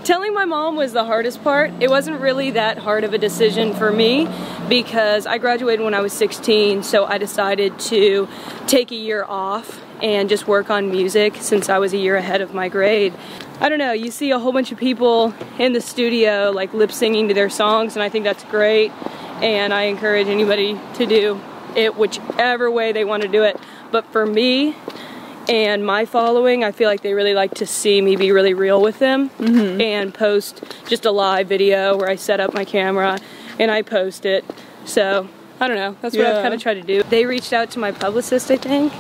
Telling my mom was the hardest part. It wasn't really that hard of a decision for me because I graduated when I was 16, so I decided to take a year off and just work on music since I was a year ahead of my grade. I don't know, you see a whole bunch of people in the studio like lip singing to their songs, and I think that's great, and I encourage anybody to do it whichever way they want to do it. But for me and my following, I feel like they really like to see me be really real with them and post just a live video where I set up my camera and I post it. So I don't know, that's what I've kind of tried to do. They reached out to my publicist, I think.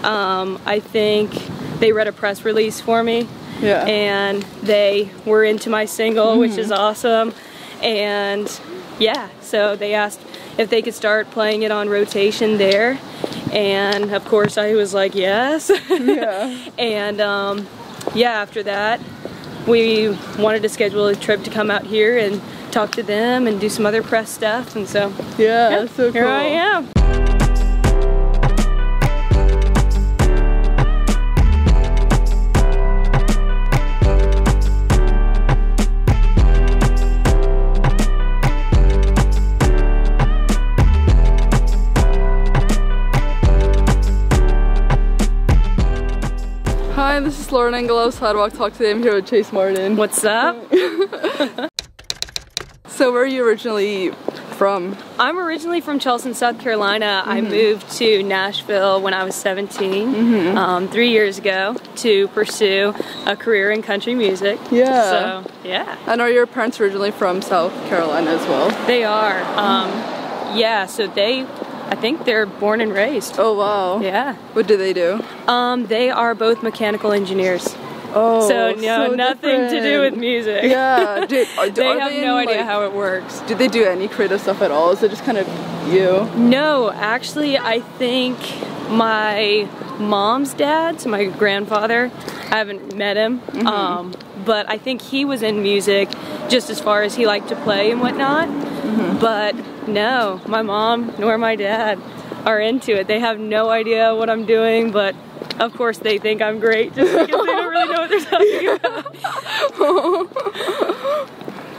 I think they read a press release for me and they were into my single, which is awesome. And yeah, so they asked if they could start playing it on rotation there. And of course I was like, yes. And yeah, after that we wanted to schedule a trip to come out here and talk to them and do some other press stuff, and so that's so cool. Here I am. Hi, this is Lauren Engel of Sidewalk Talk. Today I'm here with Chase Martin. What's up? So where are you originally from? I'm originally from Charleston, South Carolina. I moved to Nashville when I was 17, 3 years ago, to pursue a career in country music. So, yeah. And are your parents originally from South Carolina as well? They are. Yeah, so I think they're born and raised. Oh wow. Yeah. What do they do? They are both mechanical engineers. Oh, so no, nothing to do with music. Yeah. They have no idea how it works. Do they do any creative stuff at all? Is it just kind of you? No, actually I think my mom's dad, so my grandfather, I haven't met him, but I think he was in music just as far as he liked to play and whatnot. But no, my mom nor my dad are into it. They have no idea what I'm doing, but of course they think I'm great just because they don't really know what they're talking about.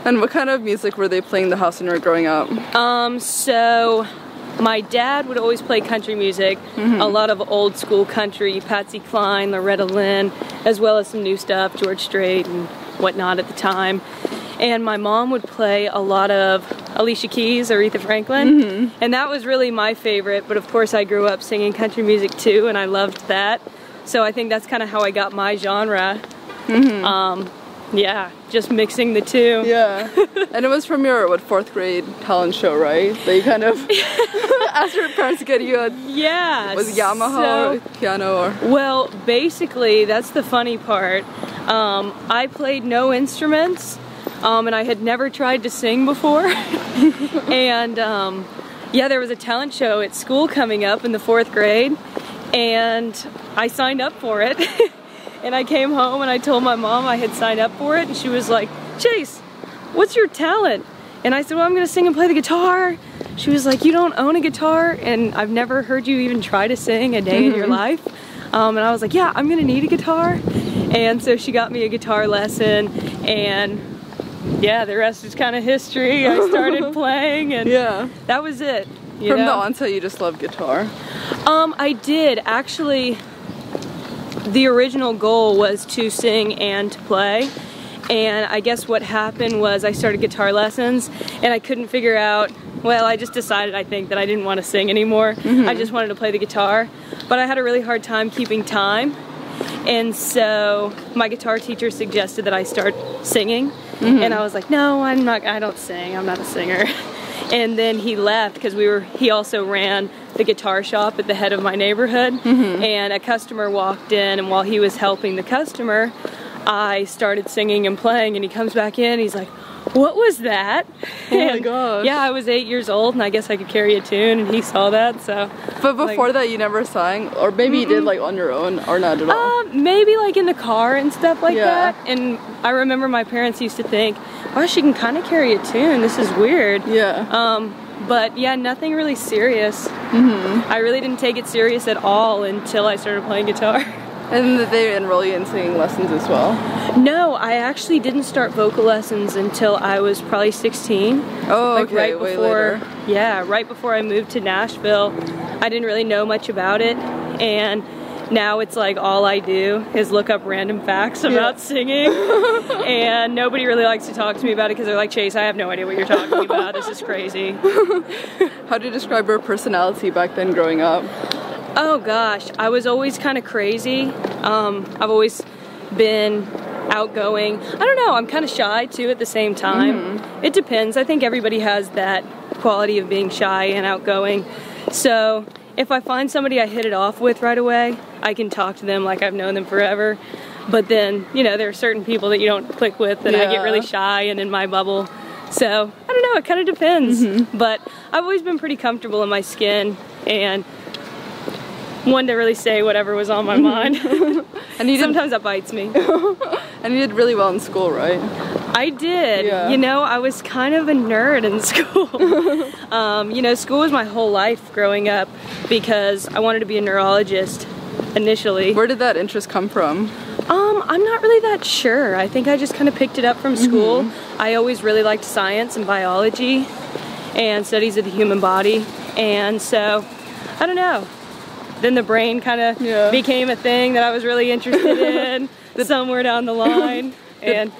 And what kind of music were they playing in the house when you were growing up? So my dad would always play country music, a lot of old school country, Patsy Cline, Loretta Lynn, as well as some new stuff, George Strait and whatnot at the time. And my mom would play a lot of Alicia, Aretha Franklin, and that was really my favorite, but of course I grew up singing country music too, and I loved that. So I think that's kind of how I got my genre. Yeah, just mixing the two. Yeah. And it was from your, what, 4th grade talent show, right? That you kind of asked your parents to get you a... Yeah. Was it Yamaha or piano or... Well, basically, that's the funny part. I played no instruments, and I had never tried to sing before. And yeah, there was a talent show at school coming up in the 4th grade, and I signed up for it. And I came home and I told my mom I had signed up for it, and she was like, Chase, what's your talent? And I said, well, I'm gonna sing and play the guitar. She was like, you don't own a guitar, and I've never heard you even try to sing a day in your life. And I was like, yeah, I'm gonna need a guitar. And so she got me a guitar lesson, and yeah, the rest is kind of history. I started playing, and that was it. From the onset, you just loved guitar? I did. Actually, the original goal was to sing and to play, and I guess what happened was I started guitar lessons and I couldn't figure out, well, I just decided, I think, that I didn't want to sing anymore. I just wanted to play the guitar, but I had a really hard time keeping time, and so my guitar teacher suggested that I start singing, and I was like, no, I don't sing, I'm not a singer. And then he left because he also ran the guitar shop at the head of my neighborhood, and a customer walked in, and while he was helping the customer, I started singing and playing, and he comes back in, he's like, what was that? Oh my gosh. Yeah, I was 8 years old, and I guess I could carry a tune, and he saw that, so. But before that, you never sang? Or maybe you did, like, on your own, or not at all? Maybe, like, in the car and stuff like that. And I remember my parents used to think, oh, she can kind of carry a tune, this is weird. But yeah, nothing really serious. I really didn't take it serious at all until I started playing guitar. And did they enroll you in singing lessons as well? No, I actually didn't start vocal lessons until I was probably 16. Oh, like okay, right way before, later. yeah, right before I moved to Nashville. I didn't really know much about it, and now it's like all I do is look up random facts about singing, and nobody really likes to talk to me about it because they're like, Chase, I have no idea what you're talking about. This is crazy. How do you describe your personality back then growing up? Oh gosh, I was always kind of crazy. I've always been outgoing. I don't know, I'm kind of shy too at the same time. It depends. I think everybody has that quality of being shy and outgoing. So if I find somebody I hit it off with right away, I can talk to them like I've known them forever. But then, you know, there are certain people that you don't click with and I get really shy and in my bubble. So, I don't know, it kind of depends. But I've always been pretty comfortable in my skin and wanted to really say whatever was on my mind. And sometimes that bites me. And you did really well in school, right? I did. You know, I was kind of a nerd in school. You know, school was my whole life growing up because I wanted to be a neurologist initially. Where did that interest come from? I'm not really that sure. I think I just kind of picked it up from school. I always really liked science and biology and studies of the human body. And so, I don't know. Then the brain kind of became a thing that I was really interested in somewhere down the line. And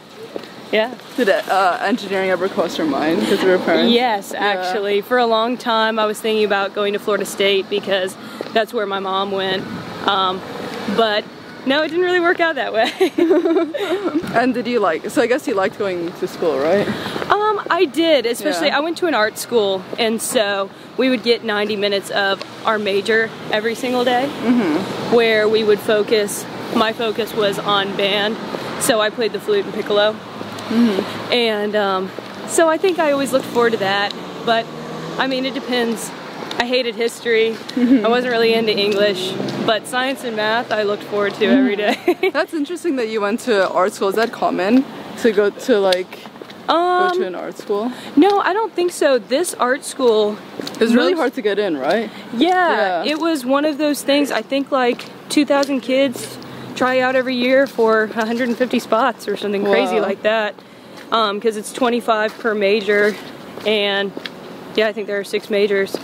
yeah. Did engineering ever cross your mind because of your parents? Yes, actually. For a long time I was thinking about going to Florida State because that's where my mom went. But no, it didn't really work out that way. And did you so I guess you liked going to school, right? I did, especially I went to an art school, and so we would get 90 minutes of our major every single day, where we would focus, my focus was on band, so I played the flute and piccolo. And so I think I always looked forward to that, but I mean, it depends. I hated history. I wasn't really into English, but science and math I looked forward to every day. That's interesting that you went to art school. Is that common to go to go to an art school? No, I don't think so. This art school, it was really hard to get in, right? Yeah, it was one of those things. I think like 2,000 kids try out every year for 150 spots or something crazy like that. Because it's 25 per major, and yeah, I think there are 6 majors.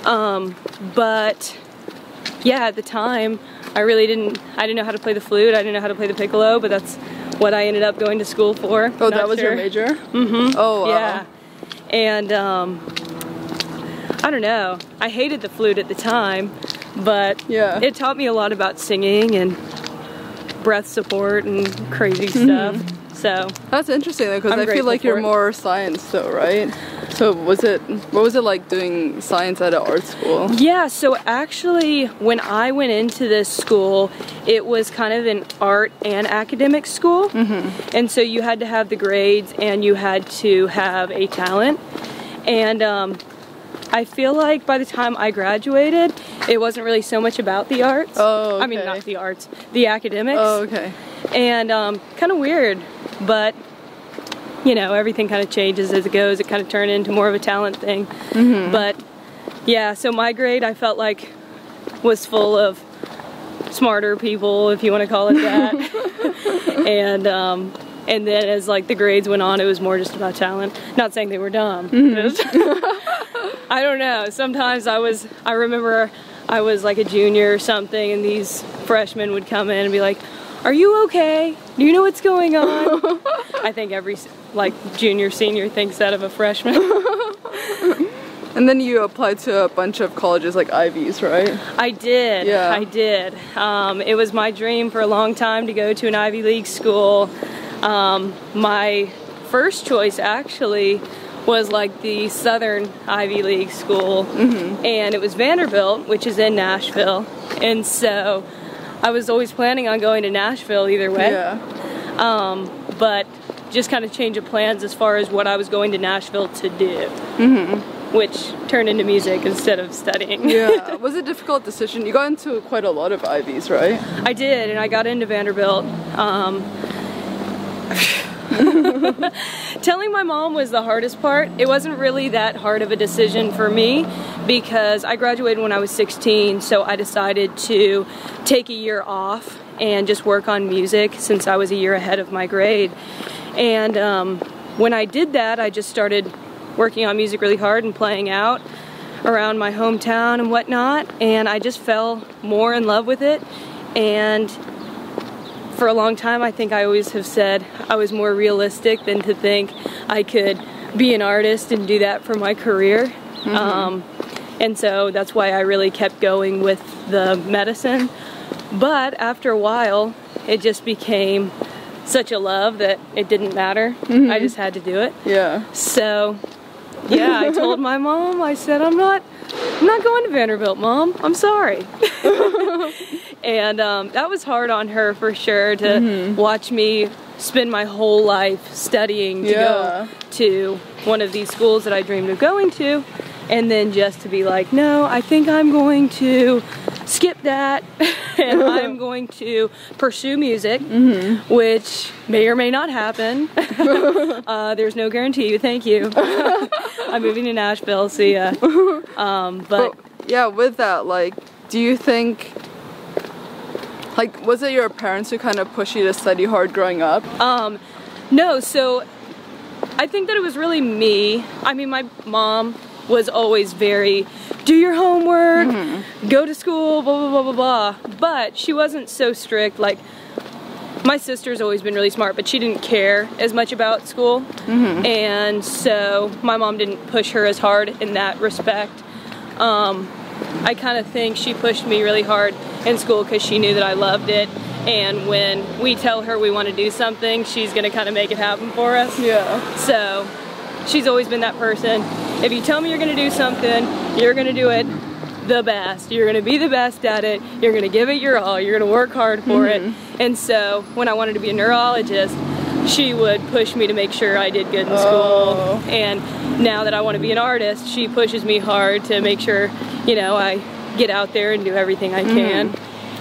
But yeah, at the time, I didn't know how to play the flute, I didn't know how to play the piccolo, but that's what I ended up going to school for. Oh, that was your major? Oh, wow. Yeah. And, I don't know, I hated the flute at the time, but it taught me a lot about singing and breath support and crazy stuff. So that's interesting though, because I feel like you're more science though, right? So what was it like doing science at an art school? Yeah, so actually when I went into this school, it was kind of an art and academic school. And so you had to have the grades and you had to have a talent. And I feel like by the time I graduated, it wasn't really so much about the arts. Oh, okay. I mean, not the arts, the academics. Oh, okay. And kind of weird, but you know, everything kind of changes as it goes. It kind of turned into more of a talent thing. But yeah, so my grade I felt like was full of smarter people, if you want to call it that. And then as like the grades went on, it was more just about talent. Not saying they were dumb. I don't know. Sometimes I remember I was like a junior or something, and these freshmen would come in and be like, "Are you okay? Do you know what's going on?" I think every like junior, senior thinks that of a freshman. And then you applied to a bunch of colleges like Ivies, right? I did. Yeah. I did. It was my dream for a long time to go to an Ivy League school. My first choice actually was like the Southern Ivy League school, and it was Vanderbilt, which is in Nashville, and so I was always planning on going to Nashville either way. Yeah. But just kind of change of plans as far as what I was going to Nashville to do, which turned into music instead of studying. Yeah. Was it a difficult decision? You got into quite a lot of Ivies, right? I did, and I got into Vanderbilt. Telling my mom was the hardest part. It wasn't really that hard of a decision for me because I graduated when I was 16, so I decided to take a year off and just work on music since I was a year ahead of my grade. And when I did that, I just started working on music really hard and playing out around my hometown and whatnot, and I just fell more in love with it. And for a long time, I think I always have said I was more realistic than to think I could be an artist and do that for my career. And so that's why I really kept going with the medicine. But after a while, it just became such a love that it didn't matter. I just had to do it. Yeah. So yeah, I told my mom, I said, I'm not going to Vanderbilt, Mom. I'm sorry. And that was hard on her for sure, to watch me spend my whole life studying to go to one of these schools that I dreamed of going to, and then just to be like, no, I think I'm going to skip that and I'm going to pursue music, which may or may not happen. There's no guarantee. Thank you. I'm moving to Nashville, see ya. But yeah, with that, like, do you think, like, was it your parents who kind of pushed you to study hard growing up? No, so I think that it was really me. I mean, my mom was always very, do your homework, go to school, blah, blah, blah, blah, blah. But she wasn't so strict. Like, my sister's always been really smart, but she didn't care as much about school. And so my mom didn't push her as hard in that respect. I kind of think she pushed me really hard in school because she knew that I loved it. And when we tell her we want to do something, she's going to kind of make it happen for us. Yeah. So she's always been that person. If you tell me you're going to do something, you're going to do it the best. You're going to be the best at it. You're going to give it your all. You're going to work hard for it. And so when I wanted to be a neurologist, she would push me to make sure I did good in school. And now that I want to be an artist, she pushes me hard to make sure, you know, I get out there and do everything I can.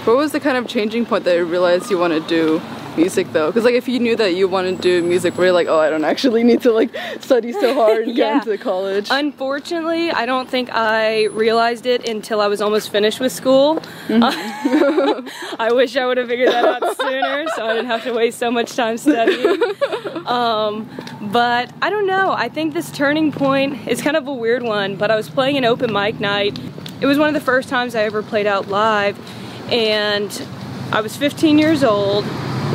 What was the kind of changing point that you realized you want to do music though? Because like, if you knew that you wanted to do music, were you like, oh, I don't actually need to like study so hard and get into college? Unfortunately, I don't think I realized it until I was almost finished with school. I wish I would have figured that out sooner so I didn't have to waste so much time studying. But I don't know, I think this turning point is kind of a weird one, but I was playing an open mic night. It was one of the first times I ever played out live, and I was 15 years old.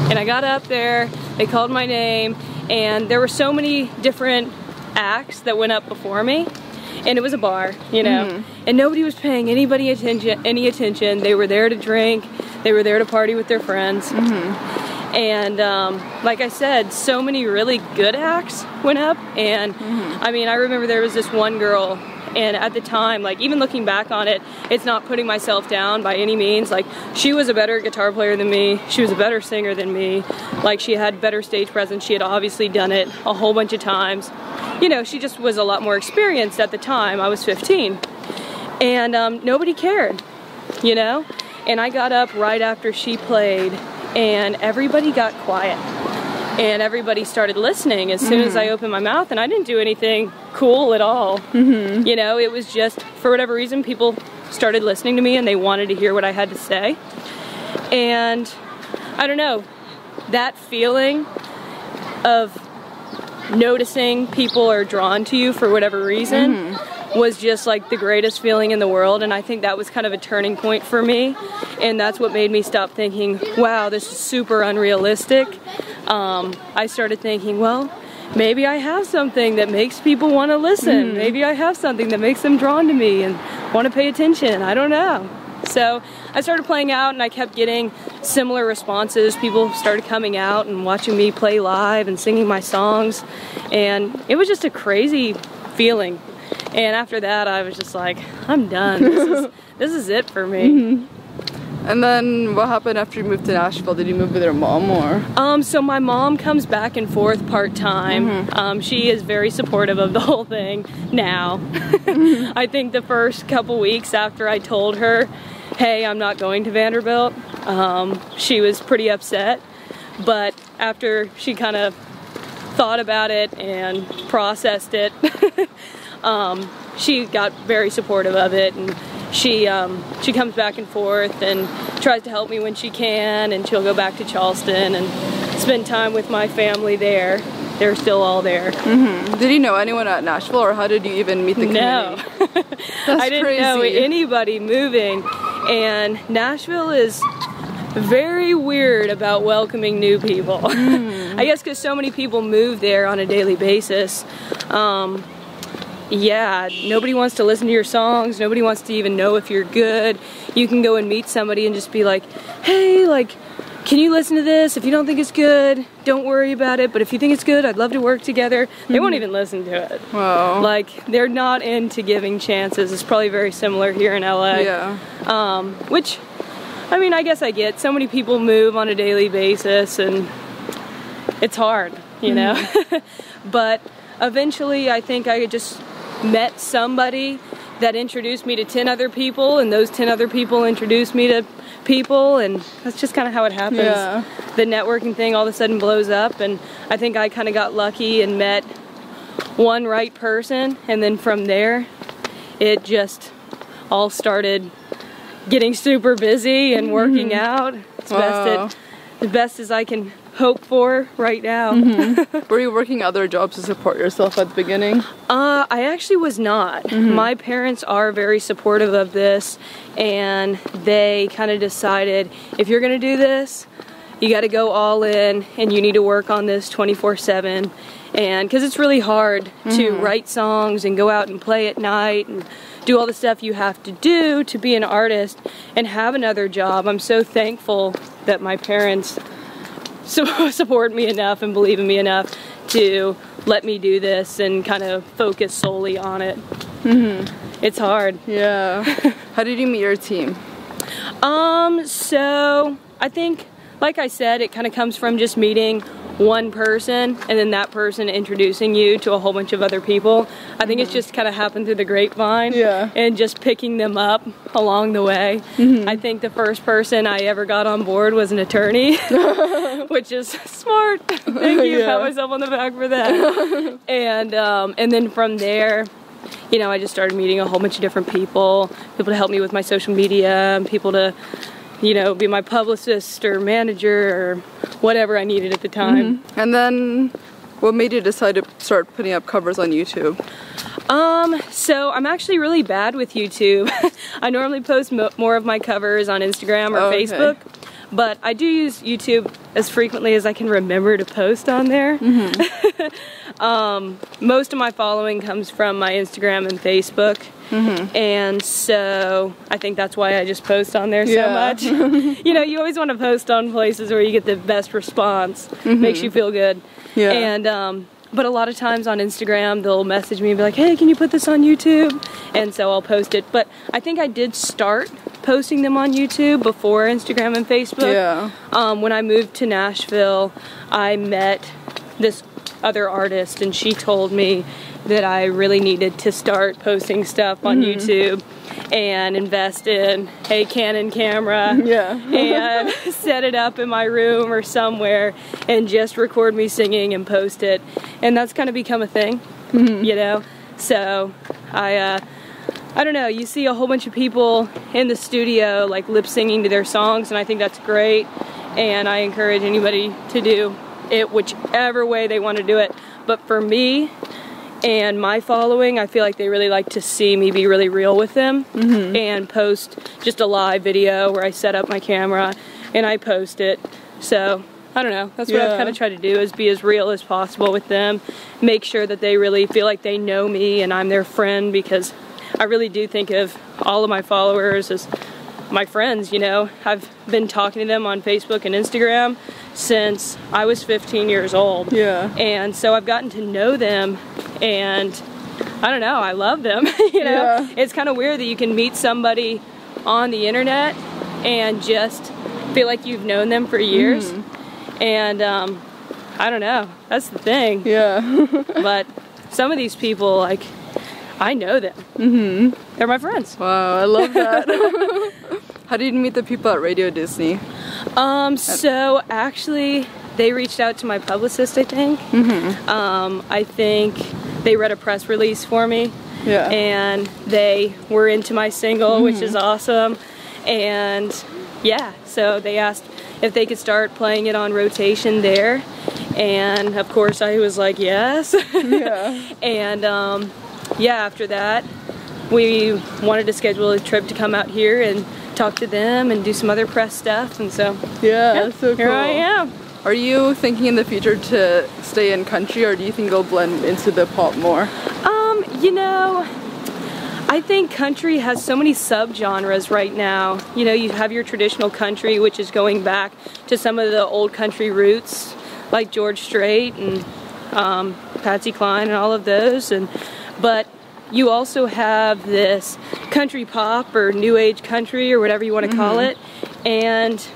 And I got up there, they called my name, and there were so many different acts that went up before me. And it was a bar, you know, and nobody was paying anybody any attention. They were there to drink, they were there to party with their friends. And like I said, so many really good acts went up. And I mean, I remember there was this one girl, and at the time, like, even looking back on it, it's not putting myself down by any means. Like, she was a better guitar player than me. She was a better singer than me. Like, she had better stage presence. She had obviously done it a whole bunch of times. You know, she just was a lot more experienced at the time. I was 15. And nobody cared, you know? And I got up right after she played, and everybody got quiet. And everybody started listening as soon as I opened my mouth, and I didn't do anything cool at all. You know, it was just, for whatever reason, people started listening to me and they wanted to hear what I had to say. And I don't know, that feeling of noticing people are drawn to you for whatever reason was just like the greatest feeling in the world. And I think that was kind of a turning point for me, and that's what made me stop thinking, wow, this is super unrealistic. I started thinking, well, maybe I have something that makes people want to listen. Maybe I have something that makes them drawn to me and want to pay attention. I don't know. So I started playing out, and I kept getting similar responses. People started coming out and watching me play live and singing my songs, and it was just a crazy feeling. And after that, I was just like, I'm done. This is it for me. And then what happened after you moved to Nashville? Did you move with your mom, or? So my mom comes back and forth part-time. She is very supportive of the whole thing now. I think the first couple weeks after I told her, hey, I'm not going to Vanderbilt, she was pretty upset. But after she kind of thought about it and processed it, she got very supportive of it, and she comes back and forth and tries to help me when she can, and she'll go back to Charleston and spend time with my family there. They're still all there. Did you know anyone at Nashville, or how did you even meet the community? No. I didn't know anybody moving, and Nashville is very weird about welcoming new people. I guess because so many people move there on a daily basis. Yeah, nobody wants to listen to your songs, nobody wants to even know if you're good. You can go and meet somebody and just be like, hey, like, can you listen to this? If you don't think it's good, don't worry about it, but if you think it's good, I'd love to work together. They won't even listen to it. Wow. Like, they're not into giving chances. It's probably very similar here in LA. Yeah. Which, I mean, I guess I get. So many people move on a daily basis, and it's hard, you know? But eventually, I think I just met somebody that introduced me to 10 other people, and those 10 other people introduced me to people, and that's just kind of how it happens. Yeah. The networking thing all of a sudden blows up, and I think I kind of got lucky and met one right person, and then from there it just all started getting super busy and working out. It's the best as I can hope for right now. Were you working other jobs to support yourself at the beginning? I actually was not. My parents are very supportive of this, and they kind of decided, if you're gonna do this, you got to go all in, and you need to work on this 24/7. And because it's really hard to write songs and go out and play at night and do all the stuff you have to do to be an artist and have another job. I'm so thankful that my parents support me enough and believe in me enough to let me do this and kind of focus solely on it. It's hard. Yeah. How did you meet your team? So I think, like I said, it kind of comes from just meeting one person and then that person introducing you to a whole bunch of other people. I think it's just kind of happened through the grapevine, and just picking them up along the way. I think the first person I ever got on board was an attorney, which is smart. Thank you. Pat myself on the back for that. And then from there, you know, I just started meeting a whole bunch of different people to help me with my social media, and people to, you know, be my publicist or manager or whatever I needed at the time. And then what made you decide to start putting up covers on YouTube? So I'm actually really bad with YouTube. I normally post more of my covers on Instagram or Facebook, but I do use YouTube as frequently as I can remember to post on there. Most of my following comes from my Instagram and Facebook. And so I think that's why I just post on there so much. You know, you always want to post on places where you get the best response. Makes you feel good. And but a lot of times on Instagram they'll message me and be like, hey, can you put this on YouTube? And so I'll post it. But I think I did start posting them on YouTube before Instagram and Facebook. When I moved to Nashville, I met this other artist, and she told me that I really needed to start posting stuff on YouTube and invest in a Canon camera and set it up in my room or somewhere and just record me singing and post it. And that's kind of become a thing, you know? So I don't know, you see a whole bunch of people in the studio like lip singing to their songs, and I think that's great, and I encourage anybody to do it whichever way they want to do it. But for me and my following, I feel like they really like to see me be really real with them and post just a live video where I set up my camera and I post it. So I don't know, that's what I've kind of tried to do, is be as real as possible with them, make sure that they really feel like they know me and I'm their friend, because I really do think of all of my followers as my friends, you know. I've been talking to them on Facebook and Instagram since I was 15 years old. And so I've gotten to know them, and I don't know, I love them. You know, it's kind of weird that you can meet somebody on the internet and just feel like you've known them for years. And I don't know, that's the thing. But some of these people, like, I know them. They're my friends. Wow, I love that. How did you meet the people at Radio Disney? So actually, they reached out to my publicist, I think. I think they read a press release for me. And they were into my single, which is awesome. And yeah, so they asked if they could start playing it on rotation there, and of course I was like, yes. Yeah. And yeah, after that we wanted to schedule a trip to come out here and talk to them and do some other press stuff, and so Yeah, so cool. here I am. Are you thinking in the future to stay in country, or do you think you'll blend into the pop more? You know, I think country has so many subgenres right now. You know, you have your traditional country, which is going back to some of the old country roots, like George Strait and Patsy Cline and all of those. But you also have this country pop or new age country or whatever you want to call it. And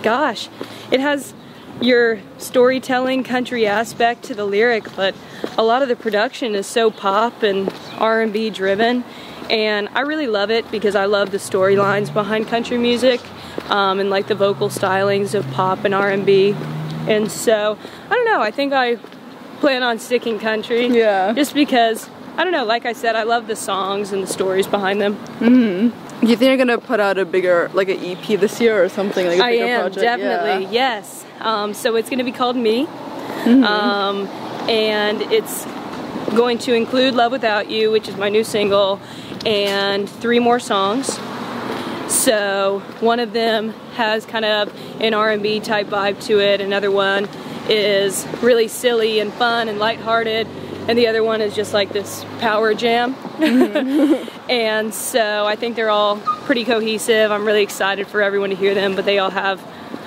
gosh, it has your storytelling country aspect to the lyric, but a lot of the production is so pop and R&B driven, and I really love it because I love the storylines behind country music and like the vocal stylings of pop and R&B. And so I don't know, I think I plan on sticking country. Yeah. Just because, I don't know, like I said, I love the songs and the stories behind them. Do you think you're gonna put out a bigger, like an EP this year or something, like a bigger project? Definitely, yes. So it's gonna be called Me, and it's going to include Love Without You, which is my new single, and 3 more songs. So one of them has kind of an R&B type vibe to it, another one is really silly and fun and lighthearted, and the other one is just like this power jam. And so I think they're all pretty cohesive. I'm really excited for everyone to hear them, but they all have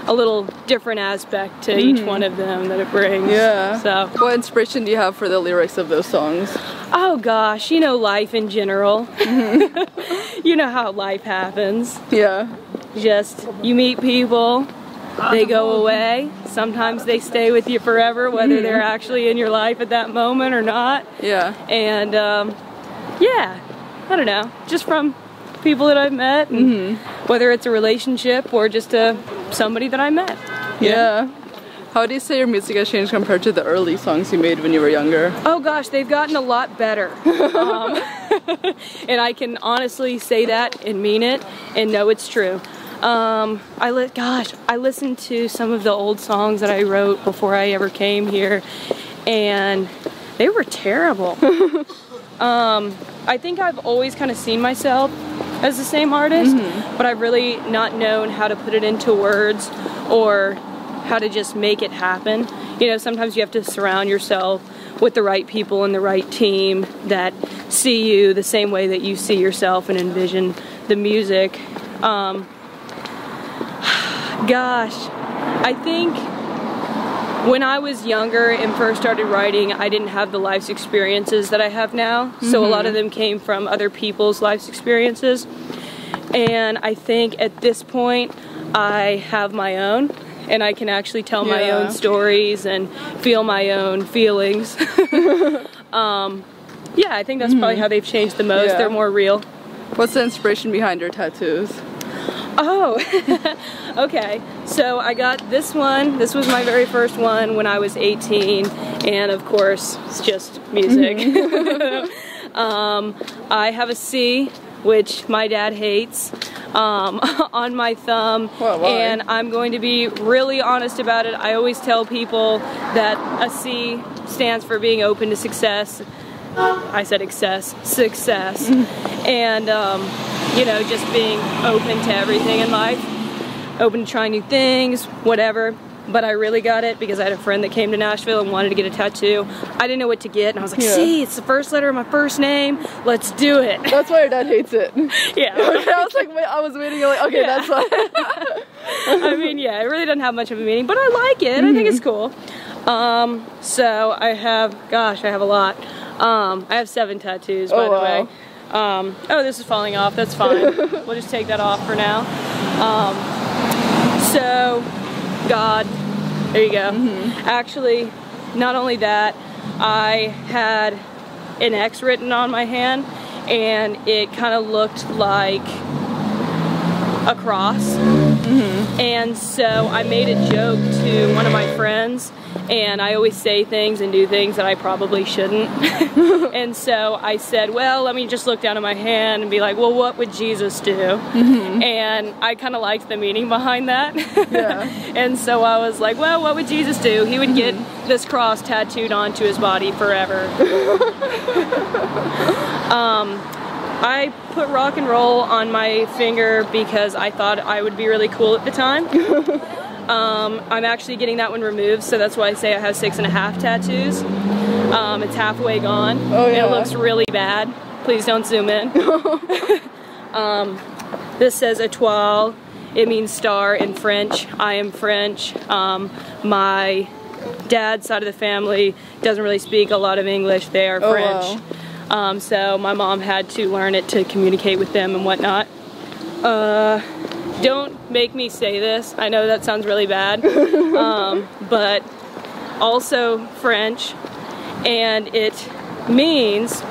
a little different aspect to each one of them that it brings. Yeah. So what inspiration do you have for the lyrics of those songs? Oh gosh, you know, life in general. You know how life happens. Yeah. Just, you meet people, they go away. Sometimes they stay with you forever, whether they're actually in your life at that moment or not. Yeah. And yeah, I don't know, just from people that I've met, and whether it's a relationship or just somebody that I met. Yeah. How do you say your music has changed compared to the early songs you made when you were younger? Oh gosh, they've gotten a lot better. And I can honestly say that and mean it and know it's true. I listened to some of the old songs that I wrote before I ever came here, and they were terrible. I think I've always kind of seen myself as the same artist, but I've really not known how to put it into words or how to just make it happen. You know, sometimes you have to surround yourself with the right people and the right team that see you the same way that you see yourself and envision the music. Gosh, I think when I was younger and first started writing, I didn't have the life's experiences that I have now. So a lot of them came from other people's life's experiences. And I think at this point, I have my own, and I can actually tell my own stories and feel my own feelings. Yeah, I think that's probably how they've changed the most. Yeah. They're more real. What's the inspiration behind your tattoos? Oh, okay. So I got this one. This was my very first one when I was 18, and of course, it's just music. I have a C, which my dad hates, on my thumb, and I'm going to be really honest about it. I always tell people that a C stands for being open to success. I said success. And you know, just being open to everything in life, open to trying new things, whatever. But I really got it because I had a friend that came to Nashville and wanted to get a tattoo. I didn't know what to get, and I was like, see, it's the first letter of my first name, let's do it. That's why your dad hates it. Yeah. Okay, I was like, wait, I was waiting, like, okay, that's why. I mean, yeah, it really doesn't have much of a meaning, but I like it. I think it's cool. So I have, gosh, I have a lot. I have 7 tattoos, by the way. Oh, this is falling off. That's fine. We'll just take that off for now. So, God, there you go. Actually, not only that, I had an X written on my hand, and it kind of looked like a cross. And so I made a joke to one of my friends, and I always say things and do things that I probably shouldn't. And so I said, well, let me just look down at my hand and be like, well, what would Jesus do? And I kind of liked the meaning behind that. Yeah. And so I was like, well, what would Jesus do? He would get this cross tattooed onto his body forever. I put rock and roll on my finger because I thought I would be really cool at the time. I'm actually getting that one removed, so that's why I say I have 6.5 tattoos. It's halfway gone. Oh, yeah. It looks really bad. Please don't zoom in. This says étoile. It means star in French. I am French. My dad's side of the family doesn't really speak a lot of English. They are French. Wow. So my mom had to learn it to communicate with them and whatnot. Don't make me say this. I know that sounds really bad. But also French, and it means,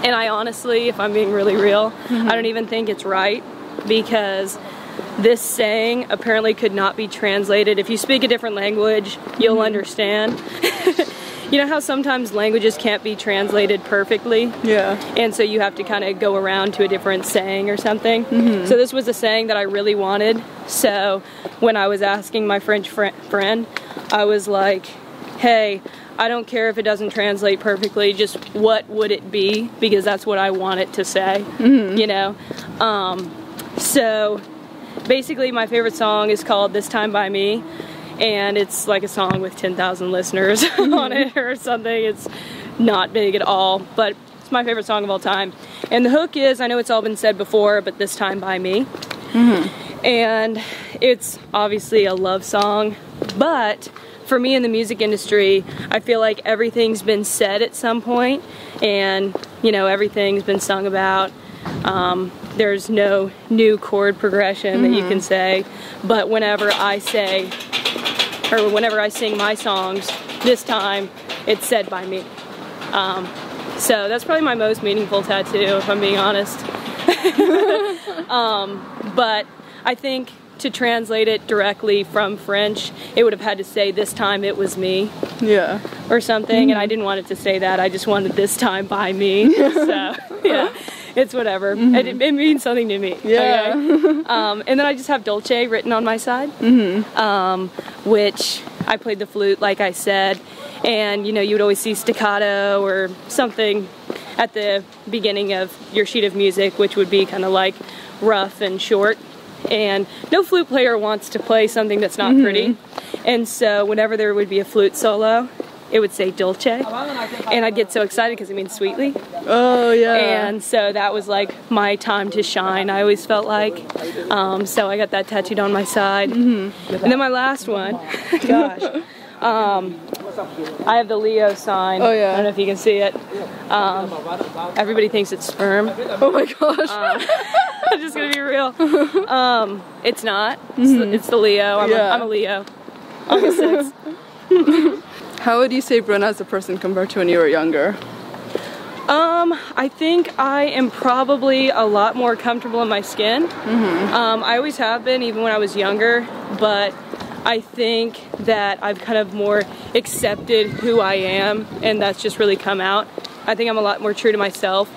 and I honestly, if I'm being really real, I don't even think it's right, because this saying apparently could not be translated. If you speak a different language, you'll understand. You know how sometimes languages can't be translated perfectly? Yeah. And so you have to kind of go around to a different saying or something. So this was a saying that I really wanted. So when I was asking my French friend, I was like, hey, I don't care if it doesn't translate perfectly, just what would it be? Because that's what I want it to say, you know? So basically my favorite song is called This Time by Me. And it's like a song with 10,000 listeners on it or something. It's not big at all, but it's my favorite song of all time. And the hook is, I know it's all been said before, but This Time by Me. And it's obviously a love song, but for me in the music industry, I feel like everything's been said at some point, and you know, everything's been sung about. There's no new chord progression that you can say, but whenever I say, or whenever I sing my songs, this time it's said by me. So that's probably my most meaningful tattoo, if I'm being honest. But I think to translate it directly from French, it would have had to say, this time it was me. Yeah. Or something, and I didn't want it to say that. I just wanted this time by me. So, yeah. It's whatever. It means something to me. Yeah. Okay? And then I just have Dolce written on my side, which I played the flute, like I said, and you know, you would always see staccato or something at the beginning of your sheet of music, which would be kind of like rough and short. And no flute player wants to play something that's not pretty. And so whenever there would be a flute solo, it would say Dolce, and I'd get so excited because it means sweetly. Oh, yeah. And so that was like my time to shine, I always felt like. So I got that tattooed on my side. And then my last one, gosh, I have the Leo sign. Oh, yeah. I don't know if you can see it. Everybody thinks it's sperm. Oh my gosh. I'm just gonna be real. It's not. It's the Leo. I'm a Leo. August 6th. How would you say Bruna as a person compared to when you were younger? I think I am probably a lot more comfortable in my skin. I always have been, even when I was younger, but I think that I've kind of more accepted who I am, and that's just really come out. I think I'm a lot more true to myself.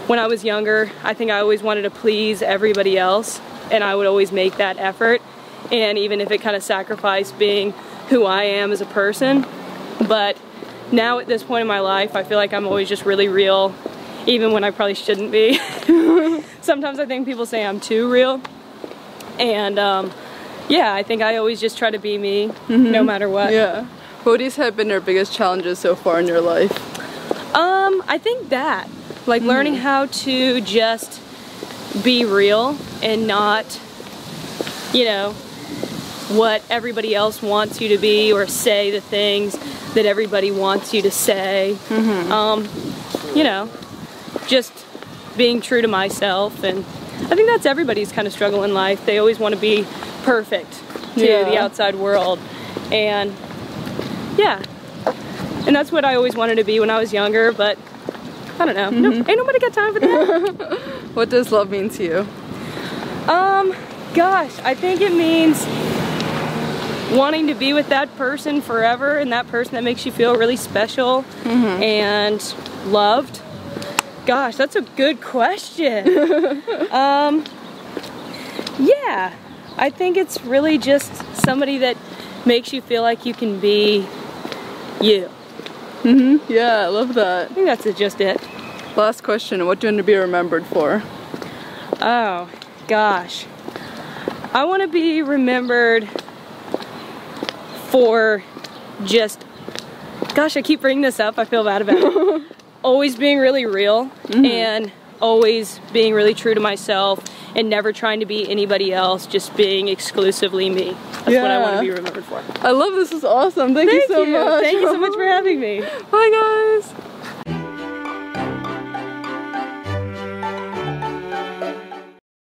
When I was younger, I think I always wanted to please everybody else, and I would always make that effort, and even if it kind of sacrificed being who I am as a person. But now at this point in my life, I feel like I'm always just really real, even when I probably shouldn't be. Sometimes I think people say I'm too real, and yeah, I think I always just try to be me, no matter what. Yeah. What do you say have been your biggest challenges so far in your life? I think that, like learning how to just be real and not, you know, what everybody else wants you to be, or say the things that everybody wants you to say. You know, just being true to myself. And I think that's everybody's kind of struggle in life. They always want to be perfect to the outside world. And yeah, and that's what I always wanted to be when I was younger, but I don't know. Ain't nobody got time for that. What does love mean to you? Gosh, I think it means wanting to be with that person forever, and that person that makes you feel really special and loved. Gosh, that's a good question. Yeah, I think it's really just somebody that makes you feel like you can be you. Yeah, I love that. I think that's just it. Last question, what do you want to be remembered for? Oh, gosh. I want to be remembered for just, gosh, I keep bringing this up, I feel bad about it. Always being really real and always being really true to myself and never trying to be anybody else, just being exclusively me. That's what I want to be remembered for. I love this, is awesome. Thank you so much. Thank you so much for having me. Bye guys.